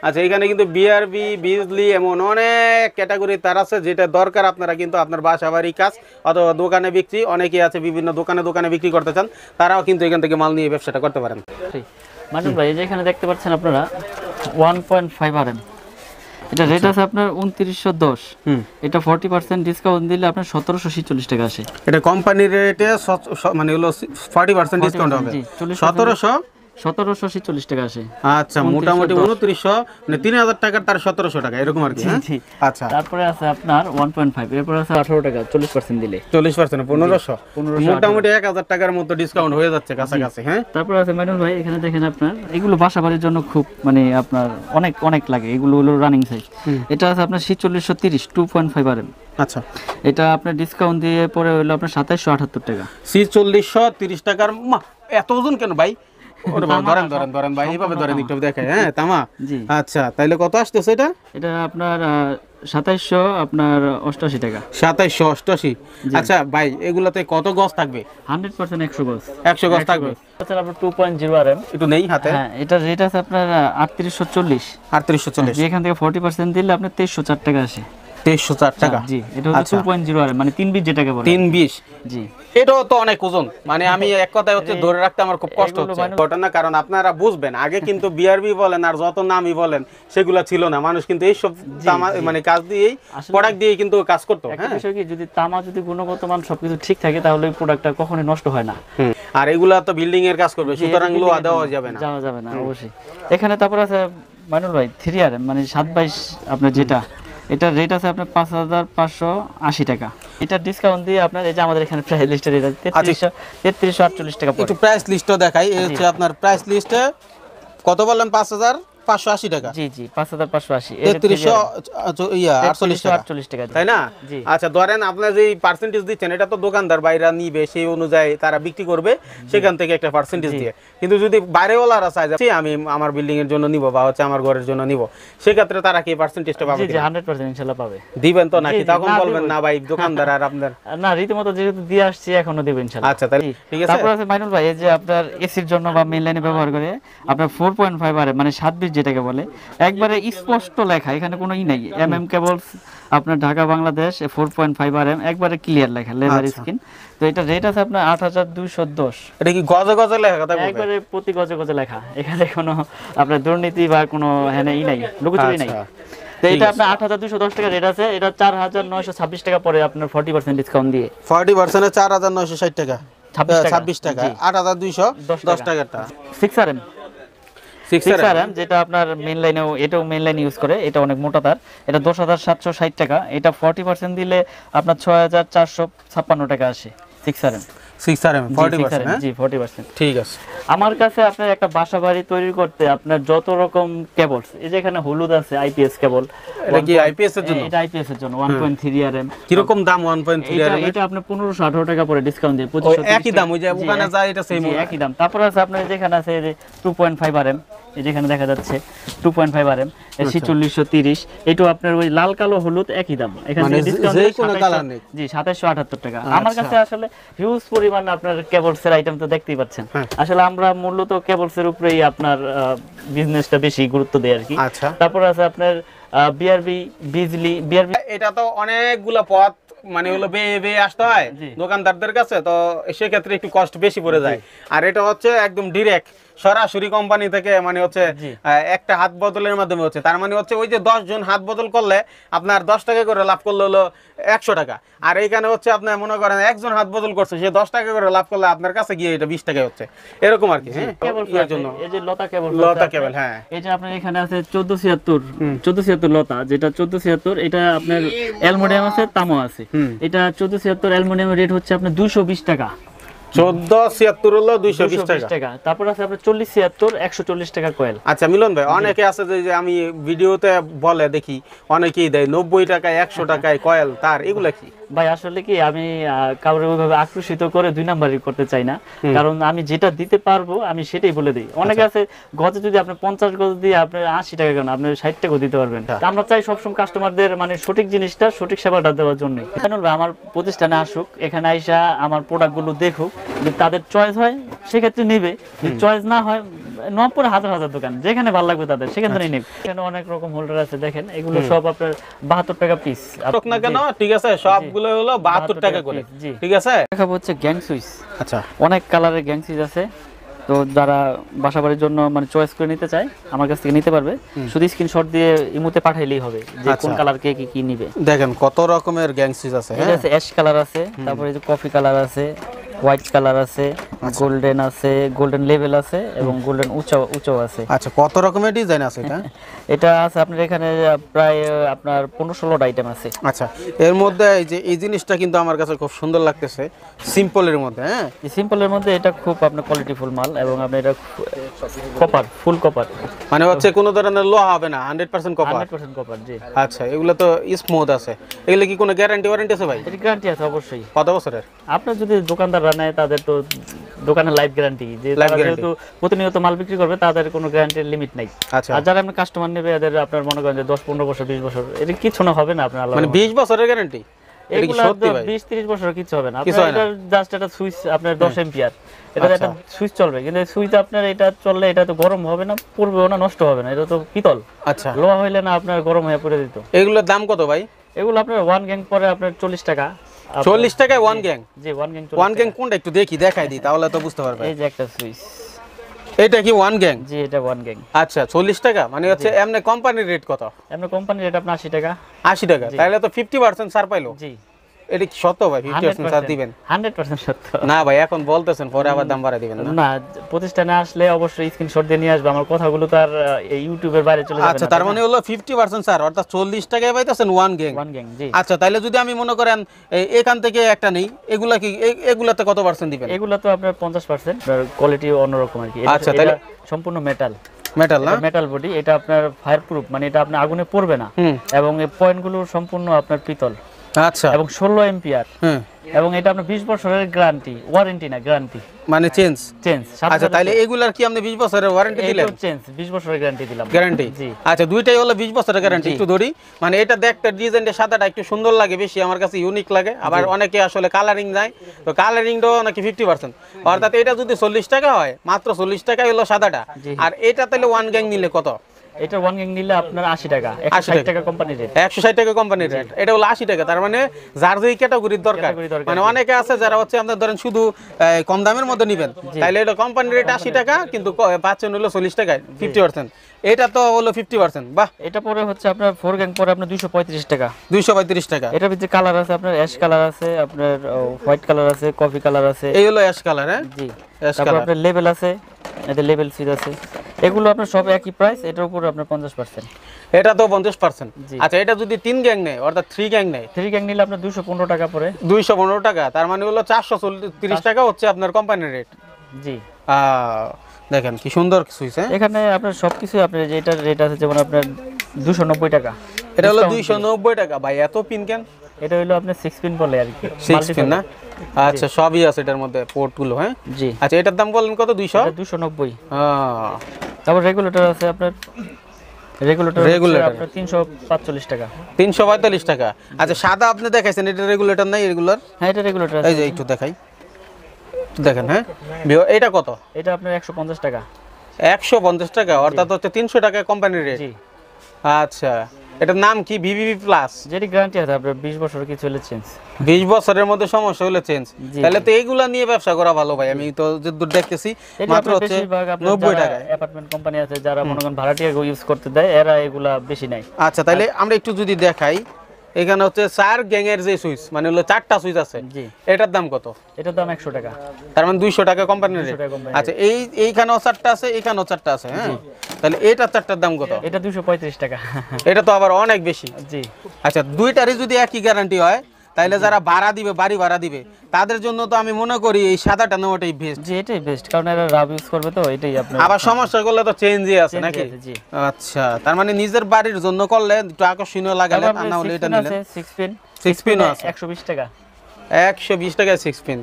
আচ্ছা, এখানে কিন্তু বিআরবি, বিজলি এমন অনেক ক্যাটাগরি তার আছে, যেটা দরকার আপনারা কিন্তু আপনার বাসা বাড়ি কাজ অথবা দোকানে বিক্রি, অনেকেই আছে বিভিন্ন দোকানে বিক্রি করতে চান, তারাও কিন্তু এখান থেকে মাল নিয়ে ব্যবসাটা করতে পারেন। মানুষ ভাই, যেখানে দেখতে পাচ্ছেন আপনারা 1.5 RM, এটা রেট আছে আপনার 2910। এটা 40% ডিসকাউন্ট দিলে আপনার 1746 টাকা আসে। এটা কোম্পানির রেটে মানে হলো 40% ডিসকাউন্ট হবে, 1746 টাকা আসে। আচ্ছা, মোটামুটি 2900 মানে 3000 টাকার তার 1700 টাকা এরকম আর কি। আচ্ছা, তারপরে আছে আপনার 1.5, এরপর আছে 18 টাকা 40% দিলে 40% 1500, মোটামুটি 1000 টাকার মতো ডিসকাউন্ট হয়ে যাচ্ছে কাছাকাছি। হ্যাঁ, তারপর আছে ম্যাডাম ভাই, এখানে দেখেন আপনার এগুলো বাসা বাড়ির জন্য খুব মানে আপনার অনেক অনেক লাগে, এগুলো হলো রানিং সাইজ। এটা আছে আপনার 4630 2.5 RM। আচ্ছা, এটা আপনার ডিসকাউন্ট দিয়ে পরে হলো আপনার 2778 টাকা। 4630 টাকার এত ওজন কেন ভাই? ধরেন ভাই, এইভাবে ধরেন একটু দেখে। হ্যাঁ, তামা। আচ্ছা, তাইলে কত আসতেছে এটা? এটা আপনার 2788 টাকা। 2788। আচ্ছা ভাই, এগুলাতে কত গজ থাকবে? 100% 100 গজ। 100 গজ থাকবে। তাছাড়া আপনার 2.0 RM একটু নেই হাতে। হ্যাঁ, এটা রেট আছে আপনার 3840। 3840, যেখান থেকে 40% দিলে আপনার 2304 টাকা আসে। 2304 টাকা। জি, এটা হচ্ছে 2.0 RM, মানে 320 যেটাকে বলে। 320। জি, এটাও তো অনেক ওজন, মানে আমি এক কথায় হচ্ছে ধরে রাখতে আমার খুব কষ্ট হচ্ছে ঘটনা। কারণ আপনারা বুঝবেন, আগে কিন্তু বিআরবি বলেন আর যত নামই বলেন সেগুলো ছিল না, মানুষ কিন্তু এইসব মানে কাজ দিয়েই, প্রোডাক্ট দিয়েই কিন্তু কাজ করতো। হ্যাঁ, বিষয় কি, যদি তামা যদি গুণগত মান সবকিছু ঠিক থাকে তাহলে ওই প্রোডাক্টটা কখনোই নষ্ট হয় না। আর এগুলা তো বিল্ডিং এর কাজ করবে, সুতরাং লোহা দেওয়া যাবে না। অবশ্যই। এখানে তারপর আছে মানুল ভাই 3 RM, মানে 722 আপনার যেটা, এটা রেট আছে আপনার 5580 টাকা। এটা ডিসকাউন্ট দিয়ে আপনার এই যে আমাদের এখানে প্রাইস লিস্টে রেট আছে 3348 টাকা পড়ে। একটু প্রাইস লিস্টও দেখাই। এই হচ্ছে আপনার প্রাইস লিস্টে কত বললেন? 5580 টাকা। জি জি, 5580, 3348 টাকা, তাই না? আচ্ছা, ধরেন আপনার যে পার্সেন্টেজ দিচ্ছেন, এটা তো দোকানদার বাইরা নিবে, সেই অনুযায়ী তারা বিক্রি করবে, সেখান থেকে একটা পার্সেন্টেজ দিয়ে। কিন্তু যদি বাইরেওয়ালারা চায় যে আমি আমার বিল্ডিং এর জন্য নিব বা হচ্ছে আমার ঘরের জন্য নিব, সেক্ষেত্রে তারা কি পার্সেন্টেজটা পাবে? জি, 100% ইনশাআল্লাহ পাবে। দিবেন তো নাকি? তখন বলবেন না ভাই দোকানদার আর আপনার না, রীতিমতো যেহেতু দিয়ে আসছি এখনো দেব ইনশাআল্লাহ। আচ্ছা, তাহলে ঠিক আছে। তারপর আছে মাইনুল ভাই, এই যে আপনার এসির জন্য বা মেইন লাইনে ব্যবহার করে আপনার 4.5 RM, মানে 720 যেটাকে বলে, একবারে স্পষ্ট লেখা, এখানে কোনো ই নাই। কেবলস আপনার ঢাকা বাংলাদেশ 4.5 RM, একবারে ক্লিয়ার লেখা, লেজার স্ক্রিন। তো এটা রেট আছে আপনার 8210। এটা কি গজে গজে লেখা কথা বলবেন? একবারে প্রতি গজে গজে লেখা, এখানে কোনো আপনার দুর্নীতি বা কোনো ই নাই, লুকোচুরি নাই। তো এটা আপনার 8210 টাকা রেট আছে। এটা 4926 টাকা পরে আপনার 40% ডিসকাউন্ট দিয়ে। 40% 4960 টাকা, 26 টাকা, 8210 টাকাটা। 6 RM, যেটা আপনার মেইন লাইনেও, এটাও মেইন লাইন ইউজ করে, এটা অনেক মোটা তার। এটা 10760 টাকা। এটা 40% দিলে আপনার 6456 টাকা আসে। 6 RM, 40%। জি 40%। ঠিক আছে। আমার কাছে আপনার একটা বাসা বাড়ি তৈরি করতে আপনার যত রকম কেবলস, এই যে এখানে হলুদ আছে আইপিএস কেবল। এটা কি আইপিএস এর জন্য? এটা আইপিএস এর জন্য 1.3 RM। কি রকম দাম 1.3 RM? এটা আপনার 1518 টাকা পরে ডিসকাউন্ট দিয়ে 2500। একই দাম, ওই যে ওখানে যায় এটা সেম একই দাম। তারপর আছে আপনার যেখানে আছে 2.5 RM, এই যেখানে দেখা যাচ্ছে 2.5 RM 4630। এটাও আপনার ওই লাল কালো হলুদ একই দাম, এখানে ডিসকাউন্ট যে কোনো কালার নেই। জি 2778 টাকা। আমার কাছে আসলে হিউজ পরিমাণ আপনার কেবলস এর আইটেম তো দেখতেই পাচ্ছেন। আসলে আমরা মূলত কেবলস এর উপরেই আপনার বিজনেসটা বেশি গুরুত্ব দেই আর কি। তারপর আছে আপনার বিআরবি, বিজলি। বিআরবি এটা তো অনেকগুলা পথ মানে হলো বেয়ে আসতে হয় দোকানদারদের কাছে, তো সেক্ষেত্রে একটু কষ্ট বেশি পড়ে যায়। আর এটা হচ্ছে একদম ডিরেক্ট সরাসরি কোম্পানি থেকে, মানে হচ্ছে একটা হাত বদলের মাধ্যমে হচ্ছে। তার মানে হচ্ছে ওই যে 10 জন হাত বদল করলে আপনার 10 টাকা করে লাভ করলে হলো 100 টাকা। আর এইখানে হচ্ছে আপনার মনে করেন একজন হাত বদল করছে, সে 10 টাকা করে লাভ করলে আপনার কাছে গিয়ে এটা 20 টাকা হচ্ছে, এরকম আর কি। হ্যাঁ, এর জন্য এই যে লতা কেবল, হ্যাঁ, এই যে আপনার এখানে আছে 1476 লতা, যেটা 1476, এটা আপনার অ্যালুমিনিয়াম আছে, তামা আছে। এটা 1476 অ্যালুমিনিয়ামের রেট হচ্ছে আপনার 220 টাকা। 1476 হলো 220 টাকা। তারপর আছে আপনার 4076 140 টাকা কয়েল। আচ্ছা মিলন ভাই, অনেকে আছে যে আমি ভিডিওতে বলে দেখি অনেকেই দেয় 90 টাকায় 100 টাকায় কয়েল তার, এগুলা কি? ভাই আসলে কি আমি কাউরে ওইভাবে আকর্ষিত করে 2 নাম্বারই করতে চাই না, কারণ আমি যেটা দিতে পারবো আমি সেটাই বলে দিই। অনেকে আছে গজে যদি আপনি 50 গজ দিয়ে আপনি 80 টাকা কেন আপনি 60 টাকা দিতে পারবেন। তা আমরা চাই সবসময় কাস্টমারদের মানে সঠিক জিনিসটা সঠিক সেবাটা দেওয়ার জন্য। ভাই আমার প্রতিষ্ঠানে আসুক, এখানে আইসা আমার প্রোডাক্টগুলো দেখুক, যদি তাদের চয়েস হয় সেক্ষেত্রে নেবে, যদি চয়েস না হয় নবপুরে হাজার হাজার দোকান, যেখানে ভালো লাগবে তাদের সেখান থেকে নেবে। এখানে অনেক রকম হোল্ডার আছে, দেখেন এগুলো সব আপনার 72 টাকা পিস। না কেন ঠিক আছে, সবগুলো হলো 72 টাকা করে। ঠিক আছে, দেখাবো হচ্ছে গ্যাং সুইচ। আচ্ছা অনেক কালারের গ্যাং সুইচ আছে, তো যারা বাসাবাড়ির জন্য মানে চয়েস করে নিতে চায় আমার কাছ থেকে নিতে পারবে, শুধু স্ক্রিনশট দিয়ে ইমোতে পাঠাইলেই হবে যে কোন কালার কে কি নিবে। দেখেন কত রকমের গ্যাং সুইচ আছে। এটা আছে অ্যাশ কালার আছে, তারপরে এই যে কফি কালার আছে, হোয়াইট কালার আছে, গোল্ডেন আছে, গোল্ডেন লেভেল আছে এবং গোল্ডেন উঁচাও আছে। আচ্ছা কত রকমের ডিজাইন আছে এটা? এটা আছে আপনার এখানে প্রায় আপনার 15-16টা আইটেম আছে। আচ্ছা এর মধ্যে এই যে এই জিনিসটা কিন্তু আমার কাছে খুব সুন্দর লাগতেছে, সিম্পলের মধ্যে। হ্যাঁ এই সিম্পলের মধ্যে এটা খুব আপনার কোয়ালিটিফুল মাল এবং আপনি এটা কপার, ফুল কপার, মানে হচ্ছে কোনো ধরনের লোহা হবে না, 100% কপার। 100% কপার। জি আচ্ছা এগুলো তো স্মুথ আছে, এগুলো কি কোনো গ্যারান্টি ওয়ারেন্টি আছে ভাই? এর গ্যারান্টি আছে অবশ্যই। কত বছরের? আপনার যদি দোকানদাররা নেয় তাদের তো দোকানের লাইফ গ্যারান্টি, যে তারা যেহেতু প্রতিনিয়ত মাল বিক্রি করবে তাদের কোনো গ্যারান্টির লিমিট নাই। আচ্ছা আর যারা আপনার কাস্টমার নেবে এদের আপনার মনে করেন যে 10-15 বছর 20 বছর এটা কিছু না হবে না আপনার আল্লাহ মানে 20 বছরের গ্যারান্টি? এগুলা 20-30 বছর কিছু হবে না। আপনার এটা জাস্ট একটা সুইচ আপনার 10 এম্পিয়ার, এটা একটা সুইচ চলবে, কিন্তু সুইচ আপনার এটা চললে এটা তো গরম হবে না, পড়বেও না, নষ্ট হবে না, এটা তো পিতল। আচ্ছা লোহা হইলে না আপনার গরম হয়ে পড়ে দিত। এগুলোর দাম কত ভাই? এগুলো আপনার 1 গ্যাং পরে আপনার 40 টাকা। 40 টাকায় 1 গ্যাং? জি 1 গ্যাং। 1 গ্যাং কোনটা একটু দেখাই দিই তাহলে তো বুঝতে পারবে। এই যে একটা সুইচ, এটা কি 1 গ্যাং? জি এটা 1 গ্যাং। আচ্ছা 40 টাকা, মানে হচ্ছে এমনি কোম্পানির রেট কত? এমনি কোম্পানির রেট আপনার 80 টাকা। 80 টাকা, তাহলে তো 50% ছাড় পাইলো। জি এটা কি সত্য ভাই? 50% ছাড় দিবেন? 100% সত্য। না ভাই এখন বলতেছেন, পরে আবার দাম বাড়ায় দিবেন না? না, প্রতিষ্ঠানে আসলে অবশ্যই স্ক্রিনশট দিয়ে নিয়ে আসবে, আমার কথাগুলো তো আর এই ইউটিউবের বাইরে চলে যাবে না। আচ্ছা তার মানে হলো 50% ছাড়, অর্থাৎ 40 টাকায় পাইতেছেন 1 গ্যাং। 1 গ্যাং জি। আচ্ছা তাহলে যদি আমি মনে করেন এখান থেকে একটা নেই, এগুলা কি এগুলাতে কত পার্সেন্ট দিবেন? এগুলা তো আপনার 50%, কোয়ালিটি অন্যরকম আর কি। আচ্ছা তাহলে সম্পূর্ণ মেটাল, মেটাল না? মেটাল বডি, এটা আপনার ফায়ার প্রুফ, মানে এটা আপনার আগুনে পড়বে না, এবং এই পয়েন্টগুলো সম্পূর্ণ আপনার পিতল। আচ্ছা এবং 16 এম্পিয়ার, এবং এটা আপনার 20 বছরের গ্যারান্টি, ওয়ারেন্টি না গ্যারান্টি, মানে চেঞ্জ। আচ্ছা তাহলে এগুলার কি আপনি 20 বছরের ওয়ারেন্টি দিলেন? চেঞ্জ 20 বছরের গ্যারান্টি দিলাম। গ্যারান্টি? জি আচ্ছা দুইটাই হলো 20 বছরের গ্যারান্টি। একটু ধরি, মানে এটা দেখতে ডিজাইনটা সাদাটা একটু সুন্দর লাগে বেশি, আমার কাছে ইউনিক লাগে। আবার অনেকে আসলে কালারিং যায়, তো কালারিংটাও নাকি 50%, অর্থাৎ এটা যদি 40 টাকা হয়, মাত্র 40 টাকা হলো সাদাটা। আর এটা তাহলে 1 গ্যাং নিলে কত? এটা 1 গ্যাং নিলে আপনার 80 টাকা, 160 টাকা কোম্পানি রেট। 160 টাকা কোম্পানির রেট, এটা হলো 80 টাকা। তার মানে যার যেই ক্যাটাগরির দরকার, মানে অনেকে আছে যারা হচ্ছে আপনার ধরেন শুধু কম দামের মধ্যে নেবেন, তাহলে এটা কোম্পানির রেট 80 টাকা, কিন্তু পাচ্ছেন হলো 40 টাকায় 50%। এটা তো হলো 50%। বাহ, এটা পরে হচ্ছে আপনার 4 গ্যাং পরে আপনার 235 টাকা। 235 টাকা। এটার ভিতরে কালার আছে আপনার অ্যাশ কালার আছে, আপনার হোয়াইট কালার আছে, কফি কালার আছে। এই হলো অ্যাশ কালার। হ্যাঁ জি, অ্যাশ তারপর কালার। আপনার লেভেল আছে, এতে লেভেল সিড আছে। এগুলো আপনার সব একই প্রাইস, এটার উপর আপনার 50%। এটা তো 50%। আচ্ছা এটা যদি 3 গ্যাং নেয়, অর্থাৎ 3 গ্যাং নেয়, 3 গ্যাং নিলে আপনার 215 টাকা পড়ে। 215 টাকা, তার মানে হলো 430 টাকা হচ্ছে আপনার কোম্পানির রেট। জি দেখেন কি সুন্দর সুইচ। হ্যাঁ এখানে আপনার সবকিছু আপনার যেটার রেট আছে, যেমন আপনার 290 টাকা, এটা হলো 290 টাকা। ভাই এত পিন কেন? এটা হলো আপনার 6 পিন বলে আর কি, 6 পিন না? আচ্ছা সবই আছে এটার মধ্যে, পোর্টগুলো। হ্যাঁ জি। আচ্ছা এটার দাম বলেন কত? 290। তারপর রেগুলেটর আছে আপনার, রেগুলেটর আপনার 345 টাকা। 345 টাকা। আচ্ছা সাদা আপনি দেখাইছেন, এটা রেগুলেটর নাই? রেগুলার? হ্যাঁ এটা রেগুলেটর আছে। এই যে একটু দেখাই, দেখেন। হ্যাঁ এটা কত? এটা আপনার 150 টাকা। 150 টাকা, অর্থাৎ হচ্ছে 300 টাকা কোম্পানির রেট। জি। আচ্ছা এটার নাম কি? VVV plus. যেটি গ্যারান্টি আছে আপনার 20 বছর কিছু হলে চেঞ্জ। 20 বছরের মধ্যে সমস্যা হলে চেঞ্জ। তাহলে তো এইগুলা নিয়ে ব্যবসা করা ভালো ভাই। আমি তো যতদূর দেখতেছি মাত্র হচ্ছে 90 টাকা। অ্যাপার্টমেন্ট কোম্পানি আছে যারা মনে করেন ভাড়াটিয়া ইউজ করতে দেয়, এরা এগুলা বেশি নাই। আচ্ছা তাহলে আমরা একটু যদি দেখাই, এখানে হচ্ছে 4 গ্যাং এর যে সুইচ, মানে হলো 4টা সুইচ আছে, জি। এটার দাম কত? এটার দাম 100 টাকা। তার মানে 200 টাকা কোম্পানির রেট। আচ্ছা এইখানেও 4টা আছে, এখানেও 4টা আছে। হ্যাঁ তাহলে এটা 4টার দাম কত? এটা 235 টাকা। এটা তো আবার অনেক বেশি। জি। আচ্ছা দুইটারই যদি একই গ্যারান্টি হয়, তাইলে যারা ভাড়া দিবে, বাড়ি ভাড়া দিবে, তাদের জন্য তো আমি মনে করি এই সাদাটা নেওয়াটাই বেস্ট। জি এটাই বেস্ট, কারণ এরা রাব ইউজ করবে তো এটাই আপনার। আবার সমস্যা করলে তো চেঞ্জই আছে Change নাকি? আছে, জি। আচ্ছা, তার মানে নিজের বাড়ির জন্য করলে একটু আকর্ষণীয় লাগালে, আর না হলে এটা নিলেন। 6 পিন 6 পিনও আছে 120 টাকা। 120 টাকায় 6 পিন।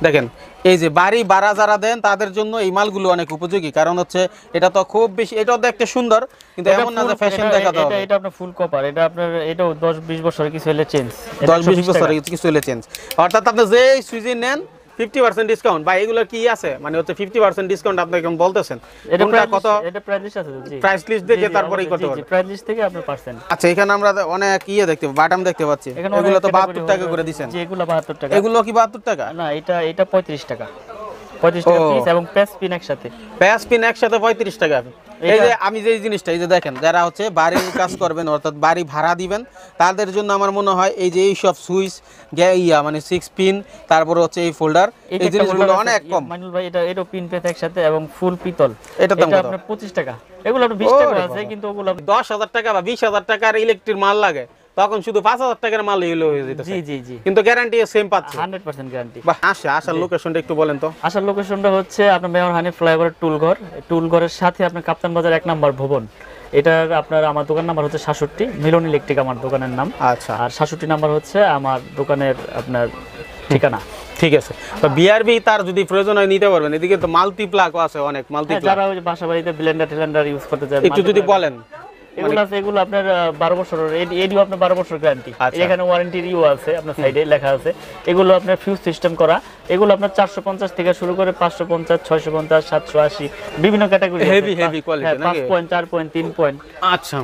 দেখেন, এই যে বাড়ি ভাড়া যারা দেন তাদের জন্য এই মালগুলো অনেক উপযোগী, কারণ হচ্ছে এটা তো খুব বেশি, এটাও দেখতে সুন্দর কিন্তু এটা এমন না যে full- ফ্যাশন এটা- দেখাতে হবে। এটা আপনার ফুল কপার, এটা আপনার এটাও 10-20 বছরে কিছু হলে চেঞ্জ। 10-20 বছর কিছু হলে চেঞ্জ, অর্থাৎ আপনি যে সুইজি নেন 50% ডিসকাউন্ট। বা এগুলোর কি আছে মানে হচ্ছে 50% ডিসকাউন্ট আপনি কেমন বলতেছেন? এটা কোনটা কত এটা প্রাইস লিস্ট আছে, জি প্রাইস লিস্ট দেখে তারপরেই করতে পারবেন। প্রাইস লিস্ট থেকে আপনার পার্সেন্ট। আচ্ছা, এখানে আমরা অনেক দেখতে বাটাম দেখতে পাচ্ছি, এখানে এগুলো অনেক তো category 72 টাকা করে দিবেন। জি এগুলো 72 টাকা। এগুলো কি 72 টাকা? না এটা 35 টাকা। 35 টাকা ও। পিস এবং প্যাচ পিন একসাথে। প্যাচ পিন একসাথে 35 টাকা। এই যে আমি যে জিনিসটা, এই যে দেখেন, যারা হচ্ছে বাড়ির কাজ করবেন অর্থাৎ বাড়ি ভাড়া দিবেন, তাদের জন্য আমার মনে হয় এই যে এই সব সুইচ মানে 6 পিন, তারপর হচ্ছে এই ফোল্ডার, এই জিনিসগুলো অনেক কম। মাইনুল ভাই এটা পিন পেতে একসাথে এবং ফুল পিতল, এটার দাম এটা কত? আপনার 25 টাকা। এগুলো আপনার 20 টাকা আছে, কিন্তু ওগুলো 10,000 টাকা বা 20,000 টাকার ইলেকট্রিক মাল লাগে, তখন শুধু 5,000 টাকার মাল এগুলো হয়ে যেতেছে। জি জি জি কিন্তু গ্যারান্টি সেম পাচ্ছে। 100% গ্যারান্টি। বাহ, আসার লোকেশনটা একটু বলেন তো। আসার লোকেশনটা হচ্ছে আপনার মেয়র হানিফ ফ্লাইওভারের টুলঘরের সাথে আপনার কাপ্তান বাজার 1 নম্বর ভবন। এটার আপনার আমার দোকান নাম্বার হচ্ছে 66, মিলন ইলেকট্রিক আমার দোকানের নাম। আচ্ছা, আর 66 নাম্বার হচ্ছে আমার দোকানের আপনার ঠিকানা। ঠিক আছে। তো বিআরবি তার যদি প্রয়োজন হয় নিতে পারবেন। এদিকে তো মাল্টি প্লাগও আছে, অনেক মাল্টি প্লাগ। যারা ওই যে বাসা বাড়িতে ব্লেন্ডার ইউজ করতে চায়, একটু যদি বলেন। এগুলো আপনার 12 বছরের, এডিও আপনার 12 বছর গ্যারান্টি। আচ্ছা। এখানে ওয়ারেন্টির ইউ আছে, আপনার সাইডে লেখা আছে। এগুলো আপনার ফিউজ সিস্টেম করা, এগুলো আপনার 450 থেকে শুরু করে 550, 650, 780 বিভিন্ন ক্যাটাগরি। হেভি কোয়ালিটি নাকি? 5 পয়েন্ট, 4 পয়েন্ট, 3 পয়েন্ট। আচ্ছা,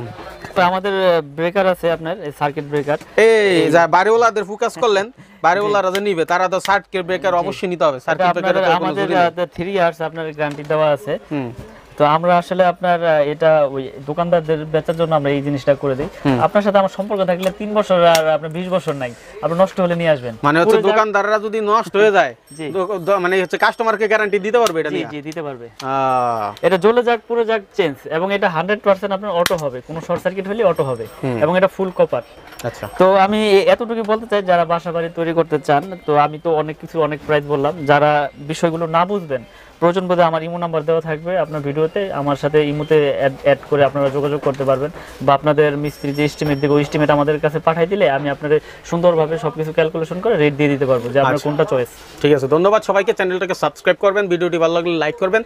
তো আমাদের ব্রেকার আছে আপনার সার্কিট ব্রেকার। এই যা বাড়িওয়ালাদের ফোকাস করলেন, বাড়িওয়ালারা যে নিবে তারা তো সার্কিট ব্রেকার অবশ্যই নিতে হবে। সার্কিট ব্রেকার আমাদের 3 ইয়ার্স আপনার গ্যারান্টি দেওয়া আছে। তো আমরা আসলে আপনার এটা ওই দোকানদারদের বেচার জন্য আমরা এই জিনিসটা করে দিই। আপনার সাথে আমার সম্পর্ক থাকলে 3 বছর আর আপনার 20 বছর নাই, আপনি নষ্ট হলে নিয়ে আসবেন। মানে হচ্ছে দোকানদাররা যদি নষ্ট হয়ে যায়, জি। মানে হচ্ছে কাস্টমারকে গ্যারান্টি দিতে পারবে এটা জি নিয়ে? জি দিতে পারবে। এটা জ্বলে যাক পুরো যাক চেঞ্জ, এবং এটা 100% আপনার অটো হবে, কোনো শর্ট সার্কিট হলে অটো হবে, এবং এটা ফুল কপার। আচ্ছা, তো আমি এতটুকু বলতে চাই, যারা বাসা বাড়ি তৈরি করতে চান, তো আমি তো অনেক প্রাইস বললাম, যারা বিষয়গুলো না বুঝবেন প্রয়োজন বোধে আমার ইমো নাম্বার দেওয়া থাকবে আপনার ভিডিওতে, আমার সাথে ইমোতে অ্যাড করে আপনারা যোগাযোগ করতে পারবেন, বা আপনাদের মিস্ত্রি যে এস্টিমেট দেবে ওই এস্টিমেট আমাদের কাছে পাঠিয়ে দিলে আমি আপনাদের সুন্দরভাবে সবকিছু ক্যালকুলেশন করে রেট দিয়ে দিতে পারবো যে আপনার কোনটা চয়েস। ঠিক আছে। ধন্যবাদ সবাইকে। চ্যানেলটাকে সাবস্ক্রাইব করবেন, ভিডিওটি ভালো লাগলে লাইক করবেন।